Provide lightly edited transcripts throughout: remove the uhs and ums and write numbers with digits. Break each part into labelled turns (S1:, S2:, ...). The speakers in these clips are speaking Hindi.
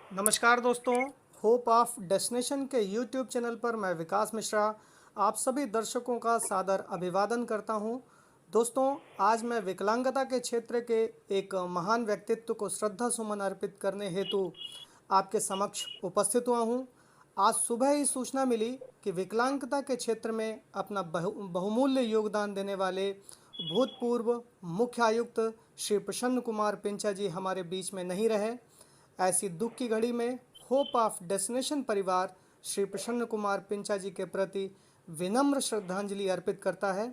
S1: नमस्कार दोस्तों। होप ऑफ डेस्टिनेशन के यूट्यूब चैनल पर मैं विकास मिश्रा आप सभी दर्शकों का सादर अभिवादन करता हूं। दोस्तों, आज मैं विकलांगता के क्षेत्र के एक महान व्यक्तित्व को श्रद्धा सुमन अर्पित करने हेतु आपके समक्ष उपस्थित हुआ हूं। आज सुबह ही सूचना मिली कि विकलांगता के क्षेत्र में अपना बहुमूल्य योगदान देने वाले भूतपूर्व मुख्य आयुक्त श्री प्रसन्न कुमार पिंचा जी हमारे बीच में नहीं रहे। ऐसी दुख की घड़ी में होप ऑफ डेस्टिनेशन परिवार श्री प्रसन्न कुमार पिंचा जी के प्रति विनम्र श्रद्धांजलि अर्पित करता है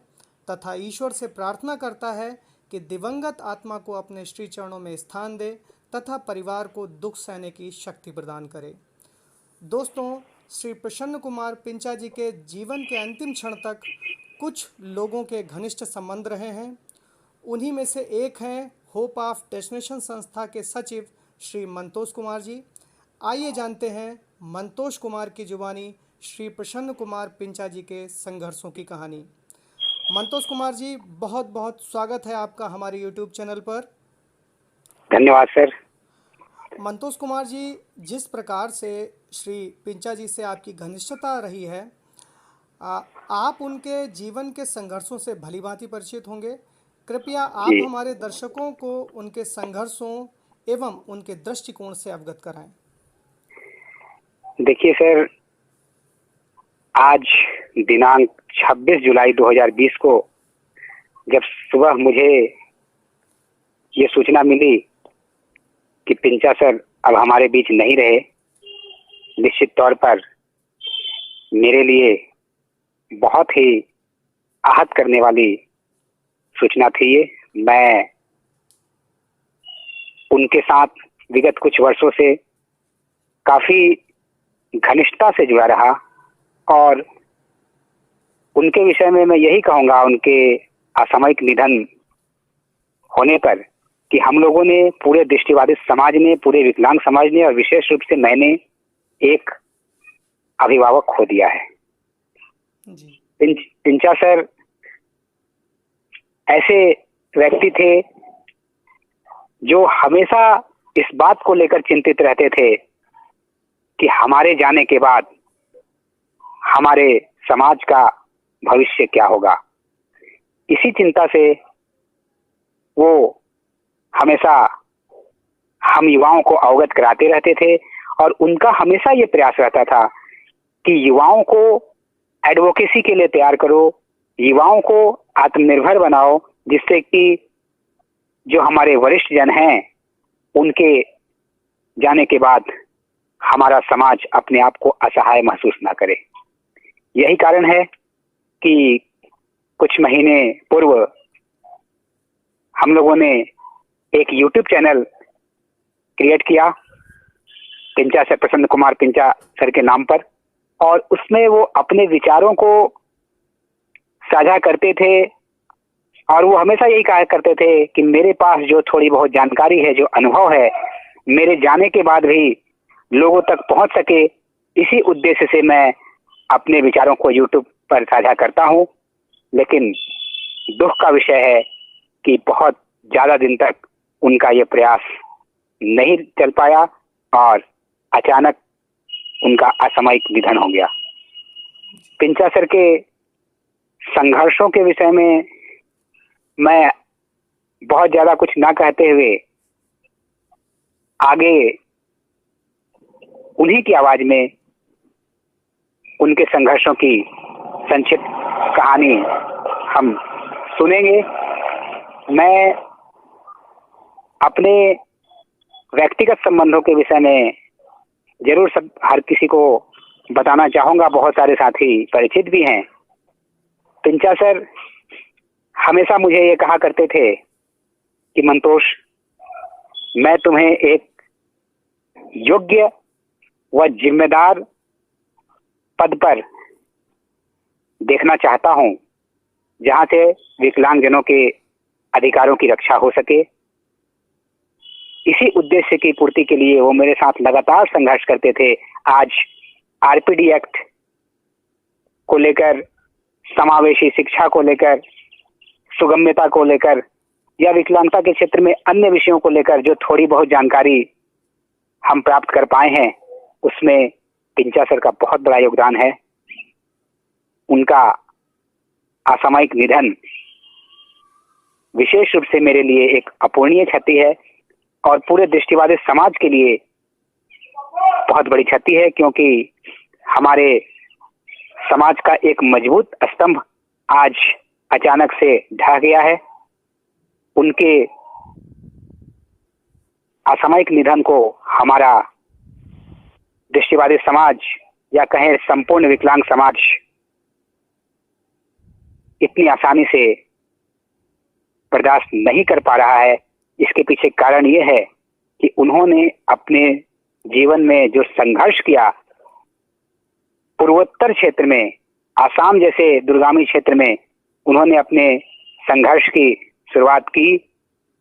S1: तथा ईश्वर से प्रार्थना करता है कि दिवंगत आत्मा को अपने श्री चरणों में स्थान दे तथा परिवार को दुख सहने की शक्ति प्रदान करे। दोस्तों, श्री प्रसन्न कुमार पिंचा जी के जीवन के अंतिम क्षण तक कुछ लोगों के घनिष्ठ संबंध रहे हैं। उन्हीं में से एक हैं होप ऑफ डेस्टिनेशन संस्था के सचिव श्री मंतोष कुमार जी। आइए जानते हैं मंतोष कुमार की जुबानी श्री प्रसन्न कुमार पिंचा जी के संघर्षों की कहानी। मंतोष कुमार जी, बहुत बहुत स्वागत है आपका हमारे यूट्यूब चैनल पर।
S2: धन्यवाद सर।
S1: मंतोष कुमार जी, जिस प्रकार से श्री पिंचा जी से आपकी घनिष्ठता रही है, आप उनके जीवन के संघर्षों से भलीभांति परिचित होंगे। कृपया आप हमारे दर्शकों को उनके संघर्षों एवं उनके दृष्टिकोण से अवगत कराएं।
S2: देखिए सर, आज दिनांक 26 जुलाई 2020 को जब सुबह मुझे ये सूचना मिली कि पिंचा सर अब हमारे बीच नहीं रहे, निश्चित तौर पर मेरे लिए बहुत ही आहत करने वाली सूचना थी ये। मैं उनके साथ विगत कुछ वर्षों से काफी घनिष्ठता से जुड़ा रहा और उनके विषय में मैं यही कहूंगा, उनके असामयिक निधन होने पर, कि हम लोगों ने, पूरे दृष्टिबाधित समाज ने, पूरे विकलांग समाज ने और विशेष रूप से मैंने एक अभिभावक खो दिया है। पिंचा सर ऐसे व्यक्ति थे जो हमेशा इस बात को लेकर चिंतित रहते थे कि हमारे जाने के बाद हमारे समाज का भविष्य क्या होगा। इसी चिंता से वो हमेशा हम युवाओं को अवगत कराते रहते थे और उनका हमेशा ये प्रयास रहता था कि युवाओं को एडवोकेसी के लिए तैयार करो, युवाओं को आत्मनिर्भर बनाओ, जिससे कि जो हमारे वरिष्ठ जन हैं उनके जाने के बाद हमारा समाज अपने आप को असहाय महसूस ना करे। यही कारण है कि कुछ महीने पूर्व हम लोगों ने एक यूट्यूब चैनल क्रिएट किया पिंचा सर, प्रसन्न कुमार पिंचा सर के नाम पर, और उसमें वो अपने विचारों को साझा करते थे और वो हमेशा यही कहा करते थे कि मेरे पास जो थोड़ी बहुत जानकारी है, जो अनुभव है, मेरे जाने के बाद भी लोगों तक पहुंच सके, इसी उद्देश्य से मैं अपने विचारों को यूट्यूब पर साझा करता हूं। लेकिन दुख का विषय है कि बहुत ज्यादा दिन तक उनका ये प्रयास नहीं चल पाया और अचानक उनका असामयिक निधन हो गया। पिंचा सर के संघर्षों के विषय में मैं बहुत ज्यादा कुछ ना कहते हुए आगे उन्हीं की आवाज में उनके संघर्षों की संक्षिप्त कहानी हम सुनेंगे। मैं अपने व्यक्तिगत संबंधों के विषय में जरूर सब हर किसी को बताना चाहूंगा, बहुत सारे साथी परिचित भी हैं। पिंचा सर हमेशा मुझे ये कहा करते थे कि मंतोष, मैं तुम्हें एक योग्य व जिम्मेदार पद पर देखना चाहता हूं, जहां से विकलांगजनों के अधिकारों की रक्षा हो सके। इसी उद्देश्य की पूर्ति के लिए वो मेरे साथ लगातार संघर्ष करते थे। आज आरपीडी एक्ट को लेकर, समावेशी शिक्षा को लेकर, सुगम्यता को लेकर या विकलांगता के क्षेत्र में अन्य विषयों को लेकर जो थोड़ी बहुत जानकारी हम प्राप्त कर पाए हैं उसमें पिंचा सर का बहुत बड़ा योगदान है। उनका असामयिक निधन विशेष रूप से मेरे लिए एक अपूरणीय क्षति है और पूरे दृष्टिवादी समाज के लिए बहुत बड़ी क्षति है, क्योंकि हमारे समाज का एक मजबूत स्तंभ आज अचानक से ढह गया है। उनके असामयिक निधन को हमारा दृष्टिवादी समाज या कहें संपूर्ण विकलांग समाज इतनी आसानी से बर्दाश्त नहीं कर पा रहा है। इसके पीछे कारण यह है कि उन्होंने अपने जीवन में जो संघर्ष किया, पूर्वोत्तर क्षेत्र में, आसाम जैसे दुर्गामी क्षेत्र में उन्होंने अपने संघर्ष की शुरुआत की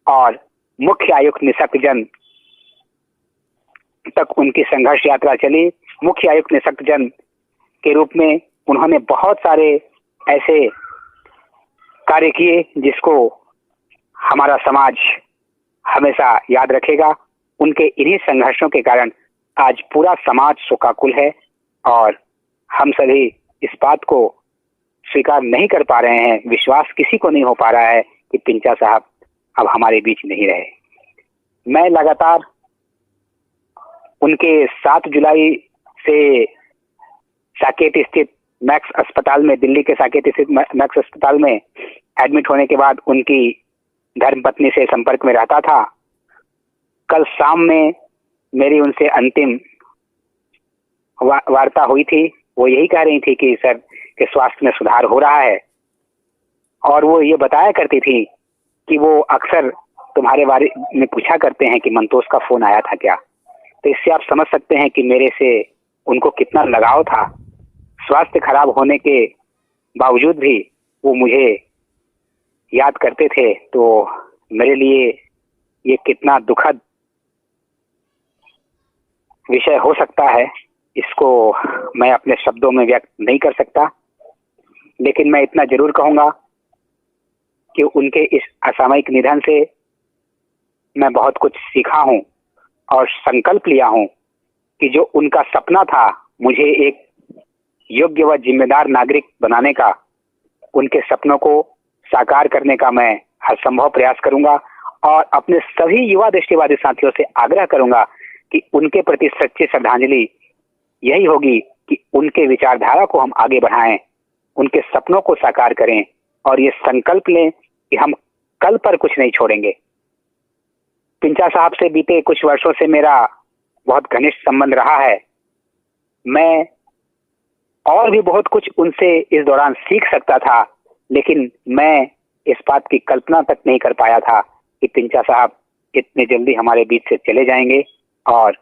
S2: और मुख्य आयुक्त निशक्तजन तक उनकी संघर्ष यात्रा चली। मुख्य आयुक्त निशक्तजन के रूप में उन्होंने बहुत सारे ऐसे कार्य किए जिसको हमारा समाज हमेशा याद रखेगा। उनके इन्हीं संघर्षों के कारण आज पूरा समाज शोकाकुल है और हम सभी इस बात को स्वीकार नहीं कर पा रहे हैं, विश्वास किसी को नहीं हो पा रहा है कि पिंचा साहब अब हमारे बीच नहीं रहे। मैं लगातार उनके 7 जुलाई से साकेत स्थित मैक्स अस्पताल में, दिल्ली के साकेत स्थित मैक्स अस्पताल में एडमिट होने के बाद उनकी धर्मपत्नी से संपर्क में रहता था। कल शाम में मेरी उनसे अंतिम वार्ता हुई थी। वो यही कह रही थी कि सर के स्वास्थ्य में सुधार हो रहा है और वो ये बताया करती थी कि वो अक्सर तुम्हारे बारे में पूछा करते हैं कि मंतोष का फोन आया था क्या। तो इससे आप समझ सकते हैं कि मेरे से उनको कितना लगाव था। स्वास्थ्य खराब होने के बावजूद भी वो मुझे याद करते थे, तो मेरे लिए ये कितना दुखद विषय हो सकता है इसको मैं अपने शब्दों में व्यक्त नहीं कर सकता। लेकिन मैं इतना जरूर कहूंगा कि उनके इस असामयिक निधन से मैं बहुत कुछ सीखा हूं और संकल्प लिया हूं कि जो उनका सपना था मुझे एक योग्य व जिम्मेदार नागरिक बनाने का, उनके सपनों को साकार करने का मैं हर संभव प्रयास करूंगा और अपने सभी युवा दृष्टिवादी साथियों से आग्रह करूंगा कि उनके प्रति सच्ची श्रद्धांजलि यही होगी कि उनके विचारधारा को हम आगे बढ़ाएं, उनके सपनों को साकार करें और ये संकल्प लें कि हम कल पर कुछ नहीं छोड़ेंगे। पिंचा साहब से बीते कुछ वर्षों से मेरा बहुत घनिष्ठ संबंध रहा है। मैं और भी बहुत कुछ उनसे इस दौरान सीख सकता था, लेकिन मैं इस बात की कल्पना तक नहीं कर पाया था कि पिंचा साहब इतने जल्दी हमारे बीच से चले जाएंगे और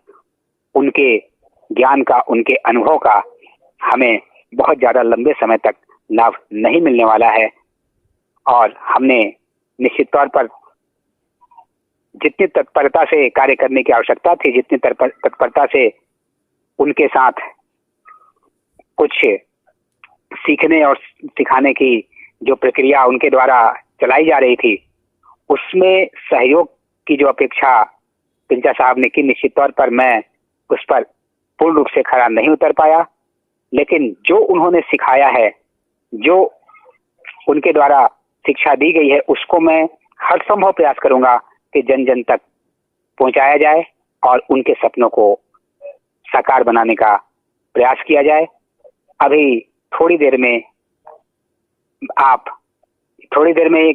S2: उनके ज्ञान का, उनके अनुभव का हमें बहुत ज्यादा लंबे समय तक लाभ नहीं मिलने वाला है। और हमने निश्चित तौर पर जितनी तत्परता से कार्य करने की आवश्यकता थी, जितनी तत्परता से उनके साथ कुछ सीखने और सिखाने की जो प्रक्रिया उनके द्वारा चलाई जा रही थी, उसमें सहयोग की जो अपेक्षा पिंचा साहब ने की, निश्चित तौर पर मैं उस पर पूर्ण रूप से खरा नहीं उतर पाया। लेकिन जो उन्होंने सिखाया है, जो उनके द्वारा शिक्षा दी गई है, उसको मैं हर संभव प्रयास करूंगा कि जन जन तक पहुंचाया जाए और उनके सपनों को साकार बनाने का प्रयास किया जाए। अभी थोड़ी देर में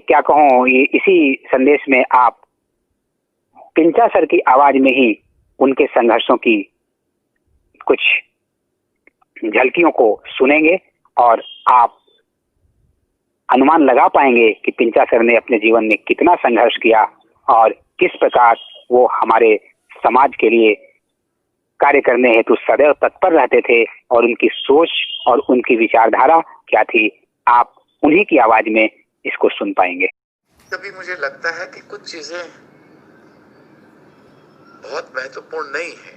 S2: क्या कहूँ, इसी संदेश में आप पिंचा सर की आवाज में ही उनके संघर्षों की कुछ झलकियों को सुनेंगे और आप अनुमान लगा पाएंगे कि पिंचा सर ने अपने जीवन में कितना संघर्ष किया और किस प्रकार वो हमारे समाज के लिए कार्य करने हेतु सदैव तत्पर रहते थे और उनकी सोच और उनकी विचारधारा क्या थी। आप उन्हीं की आवाज में इसको सुन पाएंगे।
S3: कभी मुझे लगता है कि कुछ चीजें बहुत महत्वपूर्ण नहीं है,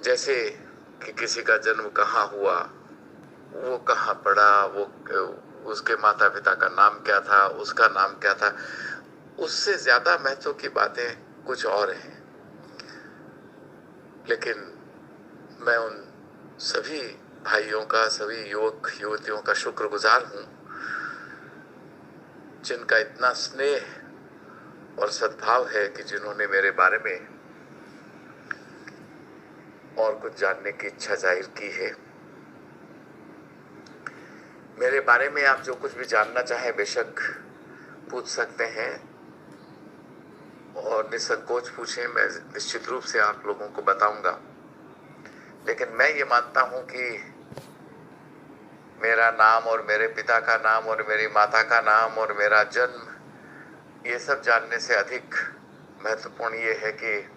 S3: जैसे कि किसी का जन्म कहाँ हुआ, वो कहाँ पढ़ा, वो उसके माता पिता का नाम क्या था, उसका नाम क्या था। उससे ज्यादा महत्व की बातें कुछ और हैं। लेकिन मैं उन सभी भाइयों का, सभी युवक युवतियों का शुक्रगुजार हूँ जिनका इतना स्नेह और सद्भाव है कि जिन्होंने मेरे बारे में और कुछ जानने की इच्छा जाहिर की है। मेरे बारे में आप जो कुछ भी जानना चाहें बेशक पूछ सकते हैं और निसंकोच पूछें, मैं निश्चित रूप से आप लोगों को बताऊंगा। लेकिन मैं ये मानता हूं कि मेरा नाम और मेरे पिता का नाम और मेरी माता का नाम और मेरा जन्म, ये सब जानने से अधिक महत्वपूर्ण ये है कि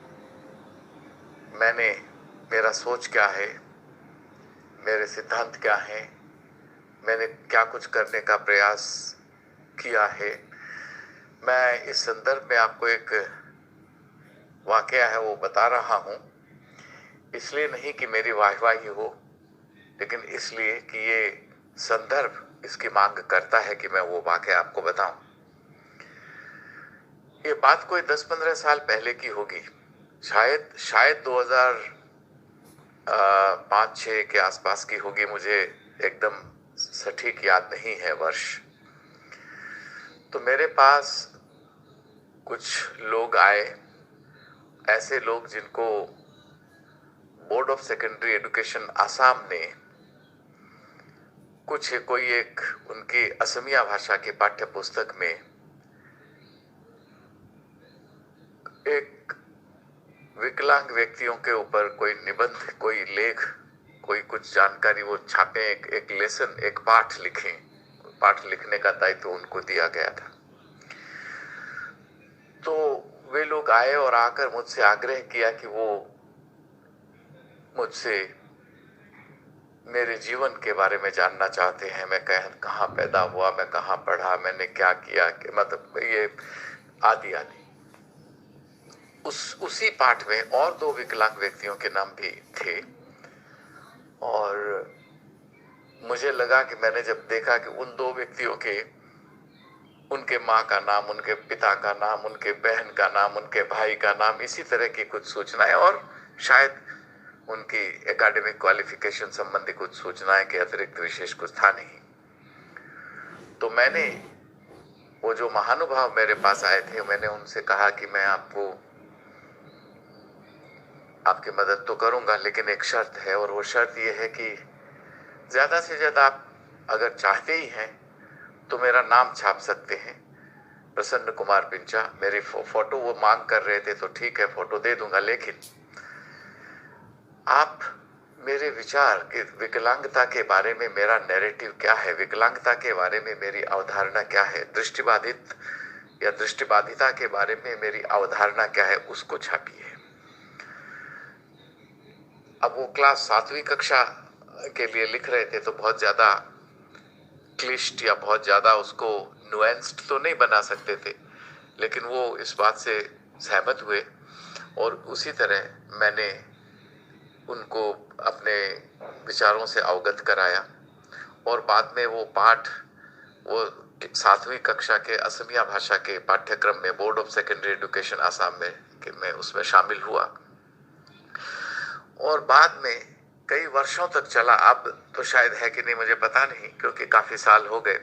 S3: मेरा सोच क्या है, मेरे सिद्धांत क्या हैं, मैंने क्या कुछ करने का प्रयास किया है। मैं इस संदर्भ में आपको एक वाकया है वो बता रहा हूँ, इसलिए नहीं कि मेरी वाहवाही हो, लेकिन इसलिए कि ये संदर्भ इसकी मांग करता है कि मैं वो वाकया आपको बताऊं। ये बात कोई 10-15 साल पहले की होगी, शायद 2005-6 के आसपास की होगी, मुझे एकदम सटीक याद नहीं है वर्ष। तो मेरे पास कुछ लोग आए, ऐसे लोग जिनको board of secondary education Assam ने कोई एक उनकी असमिया भाषा की पाठ्य पुस्तक में एक विकलांग व्यक्तियों के ऊपर कोई निबंध, कोई लेख, कोई कुछ जानकारी वो छापे, एक लेसन, एक पाठ लिखें। पाठ लिखने का दायित्व उनको दिया गया था। तो वे लोग आए और आकर मुझसे आग्रह किया कि वो मुझसे मेरे जीवन के बारे में जानना चाहते हैं। मैं कहाँ पैदा हुआ, मैं कहाँ पढ़ा, मैंने क्या किया, मतलब ये आदि आदि। उसी पाठ में और 2 विकलांग व्यक्तियों के नाम भी थे और मुझे लगा कि मैंने जब देखा कि उन 2 व्यक्तियों के, उनके माँ का नाम, उनके पिता का नाम, उनके बहन का नाम, उनके भाई का नाम, इसी तरह की कुछ सूचनाएं और शायद उनकी एकेडमिक क्वालिफिकेशन संबंधी कुछ सूचनाएं के अतिरिक्त विशेष कुछ था नहीं। तो मैंने, वो जो महानुभाव मेरे पास आए थे, मैंने उनसे कहा कि मैं आपकी मदद तो करूंगा, लेकिन एक शर्त है, और वो शर्त ये है कि ज्यादा से ज्यादा आप अगर चाहते ही हैं तो मेरा नाम छाप सकते हैं, प्रसन्न कुमार पिंचा। मेरी फोटो वो मांग कर रहे थे, तो ठीक है फोटो दे दूंगा, लेकिन आप मेरे विचार कि विकलांगता के बारे में मेरा नैरेटिव क्या है, विकलांगता के बारे में मेरी अवधारणा क्या है, दृष्टिबाधित या दृष्टिबाधिता के बारे में मेरी अवधारणा क्या है, उसको छापिए। अब वो क्लास 7वीं कक्षा के लिए लिख रहे थे, तो बहुत ज्यादा क्लिष्ट या बहुत ज्यादा उसको नुएंस्ड तो नहीं बना सकते थे, लेकिन वो इस बात से सहमत हुए और उसी तरह मैंने उनको अपने विचारों से अवगत कराया। और बाद में वो पाठ, वो 7वीं कक्षा के असमिया भाषा के पाठ्यक्रम में board of secondary education Assam में कि मैं उसमें शामिल हुआ और बाद में कई वर्षों तक चला। अब तो शायद है कि नहीं मुझे पता नहीं, क्योंकि काफी साल हो गए।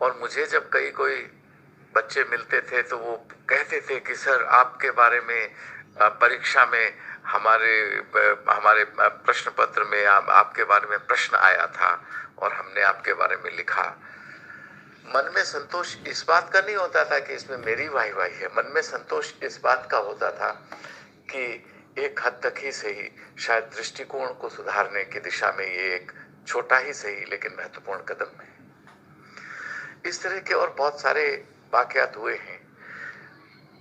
S3: और मुझे जब कोई बच्चे मिलते थे तो वो कहते थे कि सर आपके बारे में परीक्षा में हमारे प्रश्न पत्र में आपके बारे में प्रश्न आया था और हमने आपके बारे में लिखा। मन में संतोष इस बात का नहीं होता था कि इसमें मेरी वाहवाही है, मन में संतोष इस बात का होता था कि एक हद तक ही सही, शायद दृष्टिकोण को सुधारने की दिशा में ये एक छोटा ही सही लेकिन महत्वपूर्ण कदम है। इस तरह के और बहुत सारे वाकयात हुए हैं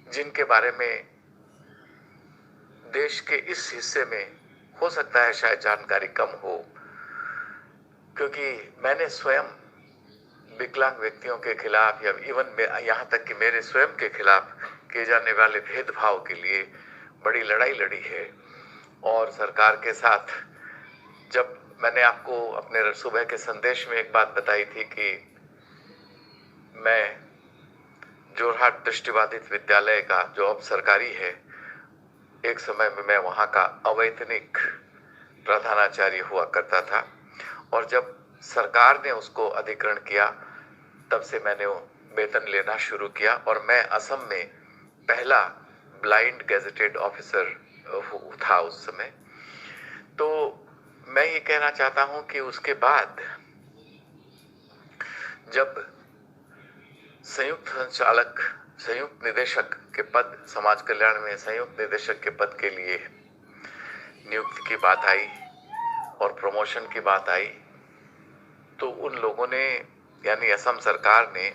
S3: जिनके बारे में देश के इस हिस्से में हो सकता है शायद जानकारी कम हो, क्योंकि मैंने स्वयं विकलांग व्यक्तियों के खिलाफ या इवन यहाँ तक कि मेरे स्वयं के खिलाफ किए जाने वाले भेदभाव के लिए बड़ी लड़ाई लड़ी है। और सरकार के साथ, जब मैंने आपको अपने सुबह के संदेश में एक बात बताई थी कि मैं जोरहाट दृष्टिबाधित विद्यालय का, जो अब सरकारी है, एक समय में मैं वहाँ का अवैतनिक प्रधानाचार्य हुआ करता था, और जब सरकार ने उसको अधिग्रहण किया तब से मैंने वो वेतन लेना शुरू किया, और मैं असम में पहला ब्लाइंड गेजेटेड ऑफिसर था उस समय। तो मैं ये कहना चाहता हूं कि उसके बाद जब संयुक्त निदेशक के पद, समाज कल्याण में संयुक्त निदेशक के पद के लिए नियुक्ति की बात आई और प्रमोशन की बात आई, तो उन लोगों ने, यानी असम सरकार ने,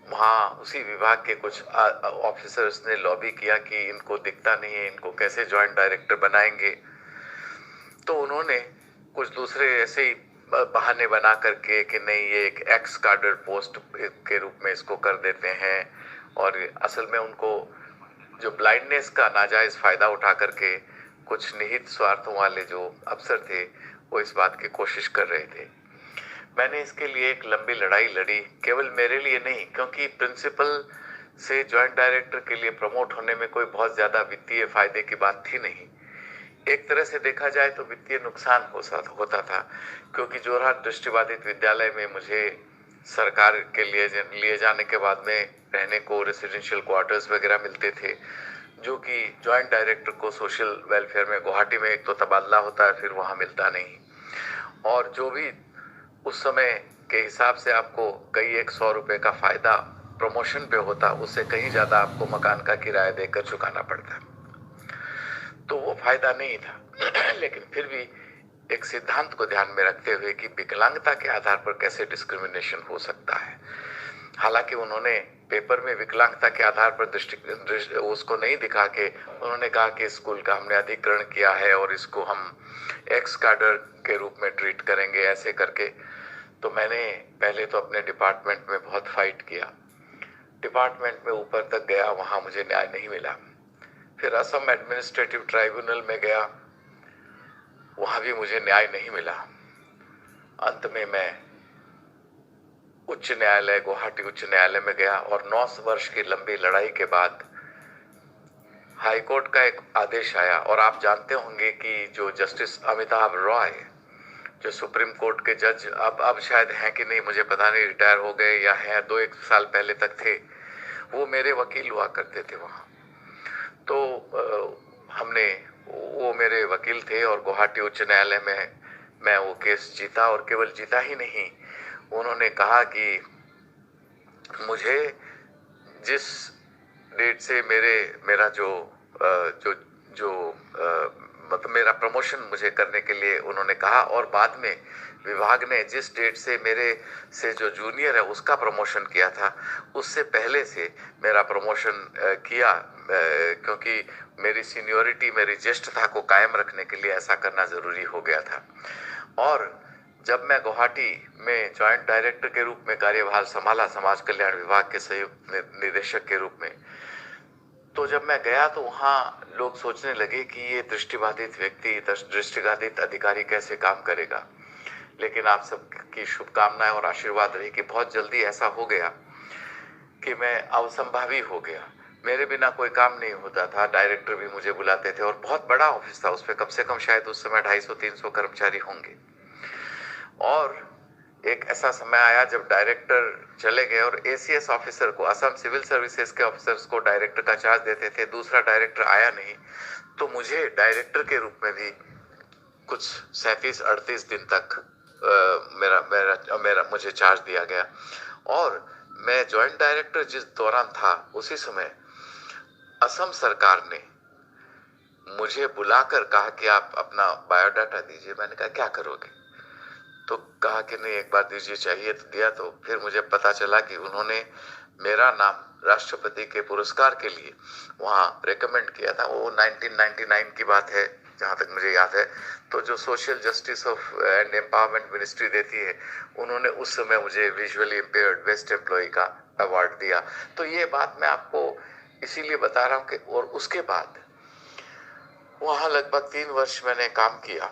S3: वहाँ उसी विभाग के कुछ ऑफिसर्स ने लॉबी किया कि इनको दिखता नहीं है, इनको कैसे जॉइंट डायरेक्टर बनाएंगे। तो उन्होंने कुछ दूसरे ऐसे ही बहाने बना करके कि नहीं, ये एक एक्स कार्डर पोस्ट के रूप में इसको कर देते हैं, और असल में उनको जो ब्लाइंडनेस का नाजायज फायदा उठा करके कुछ निहित स्वार्थों वाले जो अफसर थे वो इस बात की कोशिश कर रहे थे। मैंने इसके लिए एक लंबी लड़ाई लड़ी, केवल मेरे लिए नहीं, क्योंकि प्रिंसिपल से जॉइंट डायरेक्टर के लिए प्रमोट होने में कोई बहुत ज्यादा वित्तीय फायदे की बात थी नहीं। एक तरह से देखा जाए तो वित्तीय नुकसान होता था, क्योंकि जोरहाट दृष्टिबाधित विद्यालय में मुझे सरकार के लिए जाने के बाद में रहने को रेसिडेंशियल क्वार्टर्स वगैरह मिलते थे, जो कि जॉइंट डायरेक्टर को सोशल वेलफेयर में गुवाहाटी में एक तो तबादला होता है, फिर वहाँ मिलता नहीं, और जो भी उस समय के हिसाब से आपको कई 100 रुपए का फायदा प्रमोशन पे होता, उससे कहीं ज्यादा आपको मकान का किराया देकर चुकाना पड़ता, तो वो फायदा नहीं था। लेकिन फिर भी एक सिद्धांत को ध्यान में रखते हुए कि विकलांगता के आधार पर कैसे डिस्क्रिमिनेशन हो सकता है। हालांकि उन्होंने पेपर में विकलांगता के आधार पर उसको नहीं दिखा के उन्होंने कहा कि स्कूल का हमने अधिग्रहण किया है और इसको हम एक्स कार्डर के रूप में ट्रीट करेंगे, ऐसे करके। तो मैंने पहले तो अपने डिपार्टमेंट में बहुत फाइट किया, डिपार्टमेंट में ऊपर तक गया, वहां मुझे न्याय नहीं मिला। फिर असम एडमिनिस्ट्रेटिव ट्राइब्यूनल में गया, वहां भी मुझे न्याय नहीं मिला। अंत में मैं उच्च न्यायालय, गुवाहाटी उच्च न्यायालय में गया, और 9 वर्ष की लंबी लड़ाई के बाद हाईकोर्ट का एक आदेश आया। और आप जानते होंगे कि जो जस्टिस अमिताभ रॉय, जो सुप्रीम कोर्ट के जज अब शायद हैं कि नहीं मुझे पता नहीं, रिटायर हो गए या हैं, 2-1 साल पहले तक थे, वो मेरे वकील हुआ करते थे वहाँ। तो वो मेरे वकील थे, और गुवाहाटी उच्च न्यायालय में मैं वो केस जीता, और केवल जीता ही नहीं, उन्होंने कहा कि मुझे जिस डेट से मेरा मतलब मेरा प्रमोशन मुझे करने के लिए उन्होंने कहा, और बाद में विभाग ने जिस डेट से मेरे से जो जूनियर है उसका प्रमोशन किया था, उससे पहले से मेरा प्रमोशन किया, क्योंकि मेरी सीनियोरिटी, मेरी ज्येष्ठता को कायम रखने के लिए ऐसा करना जरूरी हो गया था। और जब मैं गुवाहाटी में जॉइंट डायरेक्टर के रूप में कार्यभार संभाला, समाज कल्याण विभाग के संयुक्त निदेशक के रूप में, तो जब मैं गया तो वहाँ लोग सोचने लगे कि ये दृष्टिबाधित व्यक्ति, दृष्टिबाधित अधिकारी कैसे काम करेगा। लेकिन आप सबकी शुभकामनाएं और आशीर्वाद रही कि बहुत जल्दी ऐसा हो गया कि मैं अवसंभावी हो गया। मेरे बिना कोई काम नहीं होता था, डायरेक्टर भी मुझे बुलाते थे, और बहुत बड़ा ऑफिस था, उसमें कम से कम शायद उस समय 250-300 कर्मचारी होंगे। और एक ऐसा समय आया जब डायरेक्टर चले गए, और एसीएस ऑफिसर को, असम सिविल सर्विसेज के ऑफिसर्स को डायरेक्टर का चार्ज देते थे, दूसरा डायरेक्टर आया नहीं, तो मुझे डायरेक्टर के रूप में भी कुछ 37-38 दिन तक मुझे चार्ज दिया गया। और मैं जॉइंट डायरेक्टर जिस दौरान था, उसी समय असम सरकार ने मुझे बुलाकर कहा कि आप अपना बायोडाटा दीजिए। मैंने कहा क्या करोगे? तो कहा कि नहीं, एक बार दीजिए। चाहिए तो दिया। तो फिर मुझे पता चला कि उन्होंने मेरा नाम राष्ट्रपति के पुरस्कार के लिए वहाँ रेकमेंड किया था। वो 1999 की बात है जहाँ तक मुझे याद है। तो जो social justice of and empowerment ministry देती है, उन्होंने उस समय मुझे विजुअली इम्पेयर्ड बेस्ट एम्प्लॉय का अवार्ड दिया। तो ये बात मैं आपको इसीलिए बता रहा हूँ कि, और उसके बाद वहाँ लगभग 3 वर्ष मैंने काम किया।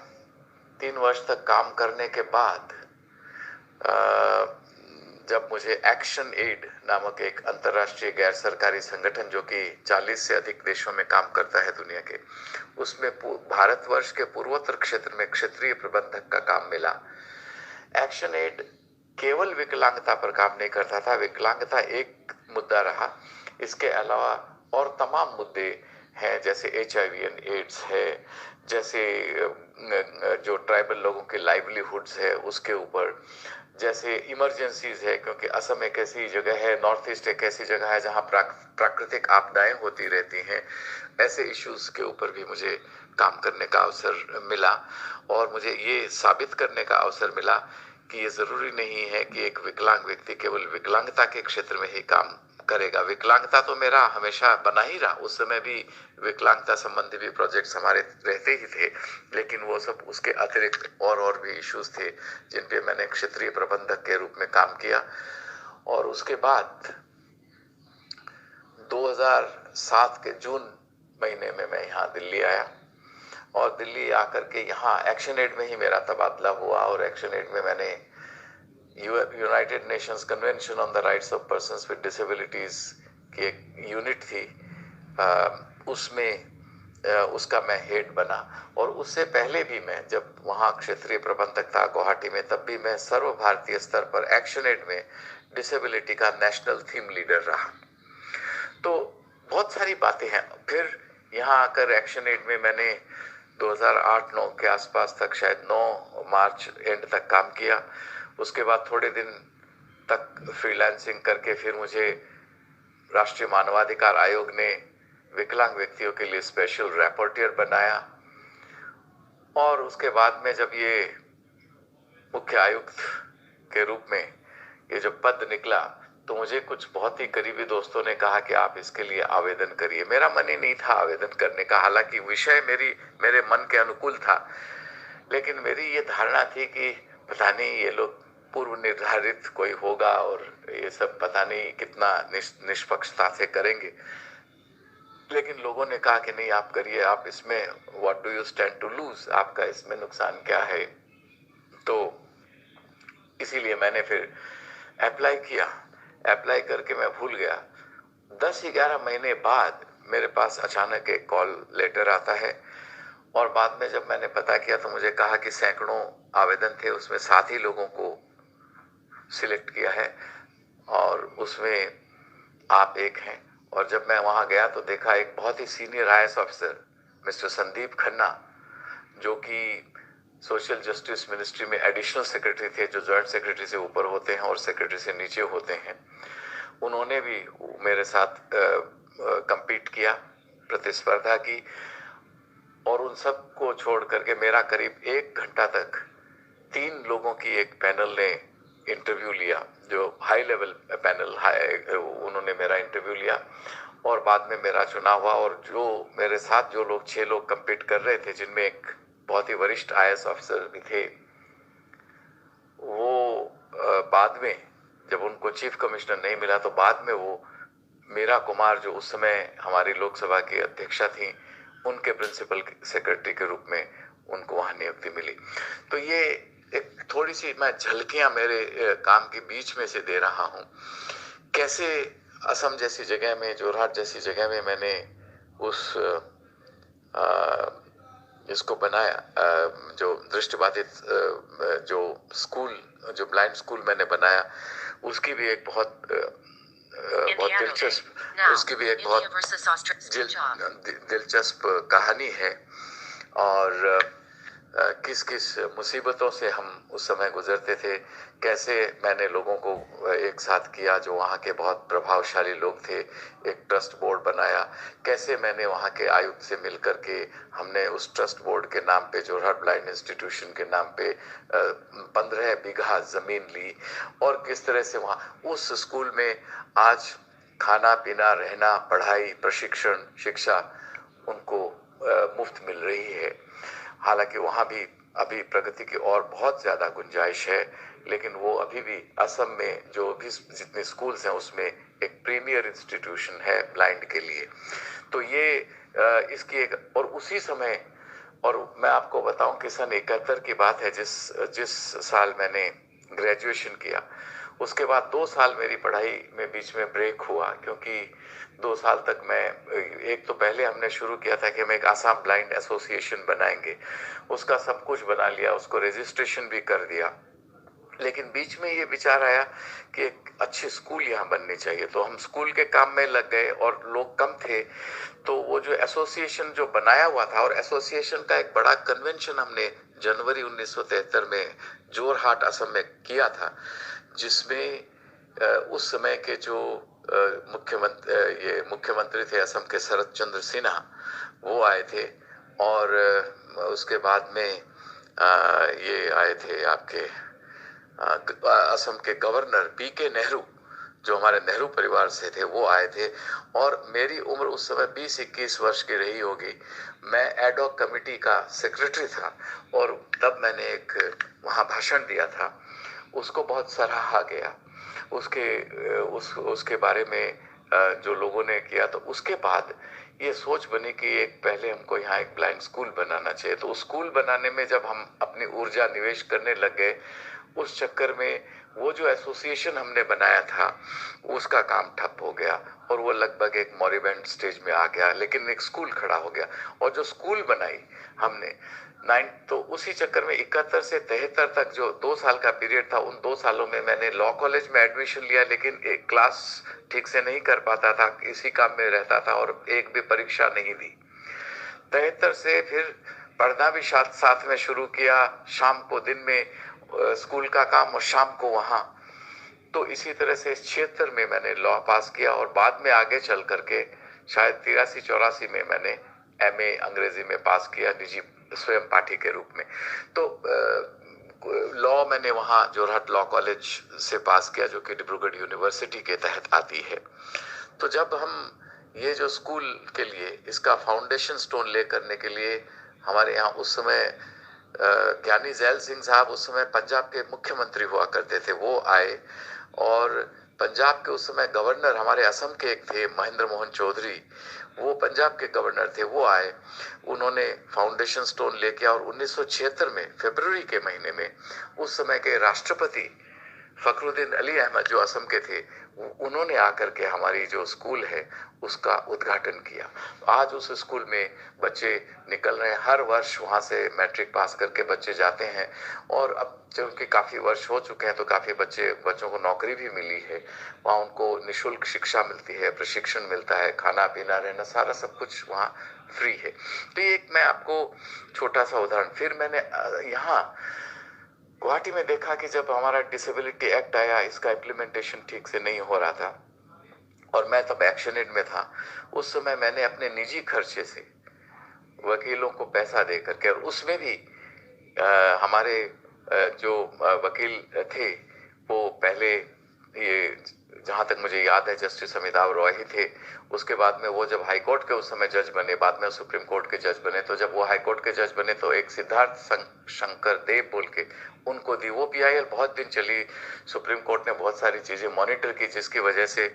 S3: 3 वर्ष तक काम करने के बाद जब मुझे एक्शन एड नामक एक अंतर्राष्ट्रीय गैर सरकारी संगठन जो कि 40 से अधिक देशों में काम करता है दुनिया के, उसमें भारतवर्ष के पूर्वोत्तर क्षेत्र में क्षेत्रीय प्रबंधक का काम मिला। एक्शन एड केवल विकलांगता पर काम नहीं करता था, विकलांगता एक मुद्दा रहा, इसके अलावा और तमाम मुद्दे हैं, जैसे HIV एंड एड्स है, जैसे जो ट्राइबल लोगों के लाइवलीहुड्स है उसके ऊपर, जैसे इमरजेंसीज है, क्योंकि असम एक ऐसी जगह है, नॉर्थ ईस्ट एक ऐसी जगह है जहां प्राकृतिक आपदाएं होती रहती हैं, ऐसे इश्यूज के ऊपर भी मुझे काम करने का अवसर मिला। और मुझे ये साबित करने का अवसर मिला कि ये जरूरी नहीं है कि एक विकलांग व्यक्ति केवल विकलांगता के क्षेत्र में ही काम करेगा। विकलांगता तो मेरा हमेशा बना ही रहा, उस समय भी विकलांगता संबंधी भी प्रोजेक्ट्स हमारे रहते ही थे, लेकिन वो सब उसके अतिरिक्त और भी इश्यूज थे जिन पे मैंने क्षेत्रीय प्रबंधक के रूप में काम किया। और उसके बाद 2007 के जून महीने में मैं यहाँ दिल्ली आया, और दिल्ली आकर के यहाँ एक्शन एड में ही मेरा तबादला हुआ, और एक्शन एड में मैंने United Nations convention on the rights of persons with disabilities की एक यूनिट थी, उसमें उसका मैं हेड बना। और उससे पहले भी मैं जब वहाँ क्षेत्रीय प्रबंधक था गुवाहाटी में, तब भी मैं सर्व भारतीय स्तर पर एक्शन एड में डिसेबिलिटी का नेशनल थीम लीडर रहा। तो बहुत सारी बातें हैं। फिर यहाँ आकर एक्शन एड में मैंने 2008-9 के आसपास तक, शायद 9 मार्च एंड तक काम किया। उसके बाद थोड़े दिन तक फ्रीलांसिंग करके फिर मुझे राष्ट्रीय मानवाधिकार आयोग ने विकलांग व्यक्तियों के लिए स्पेशल रैपोर्टियर बनाया। और उसके बाद में जब ये मुख्य आयुक्त के रूप में ये जो पद निकला, तो मुझे कुछ बहुत ही करीबी दोस्तों ने कहा कि आप इसके लिए आवेदन करिए। मेरा मन ही नहीं था आवेदन करने का, हालांकि विषय मेरे मन के अनुकूल था, लेकिन मेरी ये धारणा थी कि पता नहीं ये लोग पूर्व निर्धारित कोई होगा और ये सब पता नहीं कितना निष्पक्षता से करेंगे। लेकिन लोगों ने कहा कि नहीं, आप करिए, आप इसमें what do you stand to lose, आपका इसमें नुकसान क्या है। तो इसीलिए मैंने फिर अप्लाई किया। अप्लाई करके मैं भूल गया। 10-11 महीने बाद मेरे पास अचानक एक कॉल लेटर आता है, और बाद में जब मैंने पता किया तो मुझे कहा कि सैकड़ों आवेदन थे, उसमें 7 ही लोगों को सिलेक्ट किया है और उसमें आप एक हैं। और जब मैं वहां गया तो देखा एक बहुत ही senior IAS officer mister Sandeep Khanna, जो कि सोशल जस्टिस मिनिस्ट्री में एडिशनल सेक्रेटरी थे, जो जॉइंट सेक्रेटरी से ऊपर होते हैं और सेक्रेटरी से नीचे होते हैं। उन्होंने भी मेरे साथ compete किया, प्रतिस्पर्धा की, और उन सब को छोड़ करके मेरा करीब 1 घंटा तक 3 लोगों की एक पैनल ने इंटरव्यू लिया, जो हाई लेवल पैनल उन्होंने मेरा इंटरव्यू लिया, और बाद में मेरा चुनाव हुआ। और जो मेरे साथ जो लोग 6 लोग compete कर रहे थे, जिनमें एक बहुत ही वरिष्ठ IAS ऑफिसर भी थे, वो बाद में जब उनको चीफ कमिश्नर नहीं मिला तो बाद में वो मीरा कुमार, जो उस समय हमारी लोकसभा की अध्यक्षा थी, उनके प्रिंसिपल सेक्रेटरी के रूप में उनको वहां नियुक्ति मिली। तो ये एक थोड़ी सी मैं झलकियां मेरे काम के बीच में से दे रहा हूं, कैसे असम जैसी जगह में, जोरहाट जैसी जगह में मैंने उस इसको बनाया, जो दृष्टिबाधित जो स्कूल, जो ब्लाइंड स्कूल मैंने बनाया, उसकी भी एक बहुत दिलचस्प, उसकी भी एक बहुत दिलचस्प कहानी है। और किस किस मुसीबतों से हम उस समय गुजरते थे, कैसे मैंने लोगों को एक साथ किया जो वहाँ के बहुत प्रभावशाली लोग थे, एक ट्रस्ट बोर्ड बनाया, कैसे मैंने वहाँ के आयुक्त से मिलकर के हमने उस ट्रस्ट बोर्ड के नाम पे, जोरहाट ब्लाइंड इंस्टीट्यूशन के नाम पे 15 बीघा जमीन ली, और किस तरह से वहाँ उस स्कूल में आज खाना पीना, रहना, पढ़ाई, प्रशिक्षण, शिक्षा उनको मुफ्त मिल रही है। हालांकि वहाँ भी अभी प्रगति की और बहुत ज़्यादा गुंजाइश है, लेकिन वो अभी भी असम में जो भी जितने स्कूल्स हैं उसमें एक प्रीमियर इंस्टीट्यूशन है ब्लाइंड के लिए। तो ये इसकी एक, और उसी समय, और मैं आपको बताऊं कि सन 71 की बात है, जिस साल मैंने ग्रेजुएशन किया, उसके बाद 2 साल मेरी पढ़ाई में बीच में ब्रेक हुआ, क्योंकि 2 साल तक मैं, एक तो पहले हमने शुरू किया था कि हम एक आसाम ब्लाइंड एसोसिएशन बनाएंगे, उसका सब कुछ बना लिया, उसको रजिस्ट्रेशन भी कर दिया, लेकिन बीच में ये विचार आया कि एक अच्छे स्कूल यहाँ बनने चाहिए, तो हम स्कूल के काम में लग गए और लोग कम थे। तो वो जो एसोसिएशन जो बनाया हुआ था, और एसोसिएशन का एक बड़ा कन्वेंशन हमने जनवरी 1973 में जोरहाट असम में किया था, जिसमें उस समय के जो मुख्यमंत्री थे असम के, शरद चंद्र सिन्हा, वो आए थे। और उसके बाद में ये आए थे आपके असम के गवर्नर पीके नेहरू, जो हमारे नेहरू परिवार से थे, वो आए थे। और मेरी उम्र उस समय 20-21 वर्ष की रही होगी। मैं एडॉक कमेटी का सेक्रेटरी था, और तब मैंने एक वहाँ भाषण दिया था, उसको बहुत सराहा गया। उसके बारे में जो लोगों ने किया, तो उसके बाद ये सोच बनी कि एक पहले हमको यहाँ एक ब्लाइंड स्कूल बनाना चाहिए। तो उस स्कूल बनाने में जब हम अपनी ऊर्जा निवेश करने लग गए, उस चक्कर में वो जो एसोसिएशन हमने बनाया था उसका काम ठप हो गया, और वो लगभग एक मॉरिबेंड स्टेज में आ गया, लेकिन एक स्कूल खड़ा हो गया। और जो स्कूल बनाई हमने तो उसी चक्कर में 71 से 73 तक जो 2 साल का पीरियड था, उन 2 सालों में मैंने लॉ कॉलेज में एडमिशन लिया, लेकिन एक क्लास ठीक से नहीं कर पाता था, इसी काम में रहता था, और एक भी परीक्षा नहीं दी। 73 से फिर पढ़ना भी साथ में शुरू किया, शाम को दिन में स्कूल का काम और शाम को वहाँ। तो इसी तरह से 76 में मैंने लॉ पास किया, और बाद में आगे चल करके शायद 83-84 में मैंने MA अंग्रेजी में पास किया, निजी स्वयं पाठी के रूप में। तो लॉ मैंने वहाँ जोरहाट लॉ कॉलेज से पास किया, जो कि डिब्रूगढ़ यूनिवर्सिटी के तहत आती है। तो जब हम ये जो स्कूल के लिए इसका फाउंडेशन स्टोन ले करने के लिए, हमारे यहाँ उस समय ज्ञानी जैल सिंह साहब, उस समय पंजाब के मुख्यमंत्री हुआ करते थे, वो आए। और पंजाब के उस समय गवर्नर हमारे असम के एक थे, महेंद्र मोहन चौधरी, वो पंजाब के गवर्नर थे, वो आए। उन्होंने फाउंडेशन स्टोन लेके, और 1976 में फरवरी के महीने में उस समय के राष्ट्रपति फखरुद्दीन अली अहमद, जो असम के थे, उन्होंने आकर के हमारी जो स्कूल है उसका उद्घाटन किया। आज उस स्कूल में बच्चे निकल रहे हैं, हर वर्ष वहाँ से मैट्रिक पास करके बच्चे जाते हैं। और अब क्योंकि काफ़ी वर्ष हो चुके हैं, तो काफ़ी बच्चों को नौकरी भी मिली है। वहाँ उनको निःशुल्क शिक्षा मिलती है, प्रशिक्षण मिलता है, खाना पीना रहना सारा सब कुछ वहाँ फ्री है। तो ये एक मैं आपको छोटा सा उदाहरण। फिर मैंने यहाँ गुवाहाटी में देखा कि जब हमारा डिसेबिलिटी एक्ट आया, इसका इम्प्लीमेंटेशन ठीक से नहीं हो रहा था, और मैं तब एक्शन एड में था। उस समय मैंने अपने निजी खर्चे से वकीलों को पैसा दे करके, और उसमें भी हमारे जो वकील थे, वो पहले, ये जहाँ तक मुझे याद है, जस्टिस अमिताभ रॉय ही थे। उसके बाद में वो जब हाई कोर्ट के उस समय जज बने, बाद में सुप्रीम कोर्ट के जज बने, तो जब वो हाई कोर्ट के जज बने, तो एक सिद्धार्थ शंकर देव बोल के उनको दी। वो PIL बहुत दिन चली, सुप्रीम कोर्ट ने बहुत सारी चीज़ें मॉनिटर की, जिसकी वजह से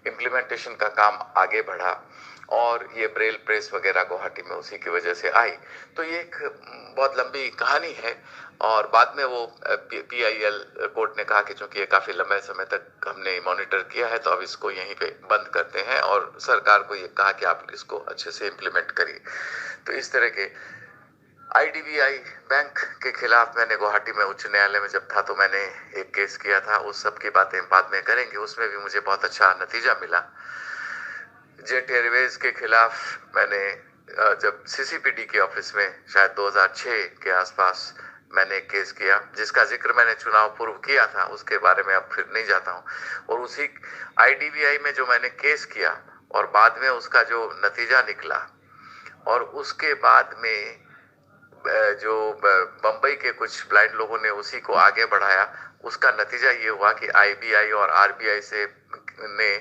S3: इम्प्लीमेंटेशन का काम आगे बढ़ा, और ये ब्रेल प्रेस वगैरह गुवाहाटी में उसी की वजह से आई। तो ये एक बहुत लंबी कहानी है। और बाद में वो PIL कोर्ट ने कहा कि चूंकि ये काफ़ी लंबे समय तक हमने मॉनिटर किया है, तो अब इसको यहीं पे बंद करते हैं, और सरकार को ये कहा कि आप इसको अच्छे से इम्प्लीमेंट करिए। तो इस तरह के IDBI बैंक के खिलाफ मैंने गुवाहाटी में उच्च न्यायालय में जब था, तो मैंने एक केस किया था। उस सब की बातें बाद में करेंगे। उसमें भी मुझे बहुत अच्छा नतीजा मिला। जेट एयरवेज के खिलाफ मैंने जब CCPD के ऑफिस में शायद 2006 के आसपास मैंने एक केस किया, जिसका जिक्र मैंने चुनाव पूर्व किया था, उसके बारे में अब फिर नहीं जाता हूँ। और उसी IDBI में जो मैंने केस किया, और बाद में उसका जो नतीजा निकला, और उसके बाद में जो बम्बई के कुछ ब्लाइंड लोगों ने उसी को आगे बढ़ाया, उसका नतीजा ये हुआ कि IBI और RBI से ने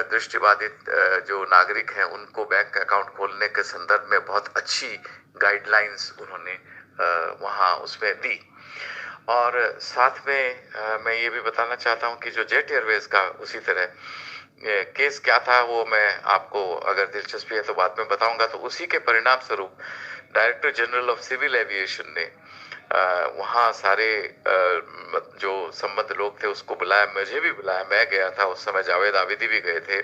S3: दृष्टिबाधित जो नागरिक हैं, उनको बैंक अकाउंट खोलने के संदर्भ में बहुत अच्छी गाइडलाइंस उन्होंने वहाँ उसमें दी। और साथ में मैं ये भी बताना चाहता हूँ कि जो जेट एयरवेज का उसी तरह केस क्या था, वो मैं आपको अगर दिलचस्पी है तो बाद में बताऊंगा। तो उसी के परिणाम स्वरूप director general of civil aviation ने वहाँ सारे जो संबद्ध लोग थे उसको बुलाया, मुझे भी बुलाया, मैं गया था उस समय, जावेद आबिदी भी गए थे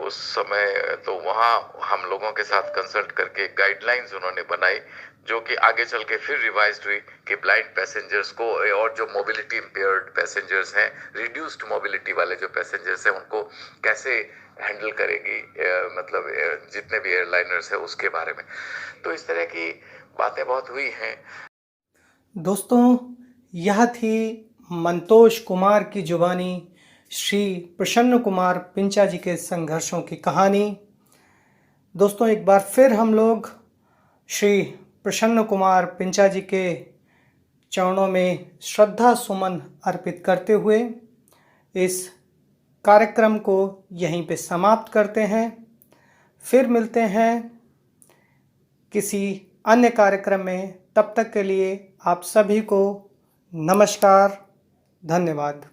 S3: उस समय। तो वहाँ हम लोगों के साथ कंसल्ट करके गाइडलाइंस उन्होंने बनाई, जो कि आगे चल के फिर रिवाइज्ड हुई कि ब्लाइंड पैसेंजर्स को और जो मोबिलिटी इम्पेयर्ड पैसेंजर्स हैं, रिड्यूस्ड मोबिलिटी वाले जो पैसेंजर्स हैं, उनको कैसे हैंडल करेगी मतलब जितने भी एयरलाइनर्स हैं उसके बारे में। तो इस तरह की बातें बहुत हुई हैं।
S1: दोस्तों, यह थी मंतोष कुमार की जुबानी श्री प्रसन्न कुमार पिंचा जी के संघर्षों की कहानी। दोस्तों, एक बार फिर हम लोग श्री प्रसन्न कुमार पिंचा जी के चरणों में श्रद्धा सुमन अर्पित करते हुए इस कार्यक्रम को यहीं पे समाप्त करते हैं। फिर मिलते हैं किसी अन्य कार्यक्रम में। तब तक के लिए आप सभी को नमस्कार, धन्यवाद।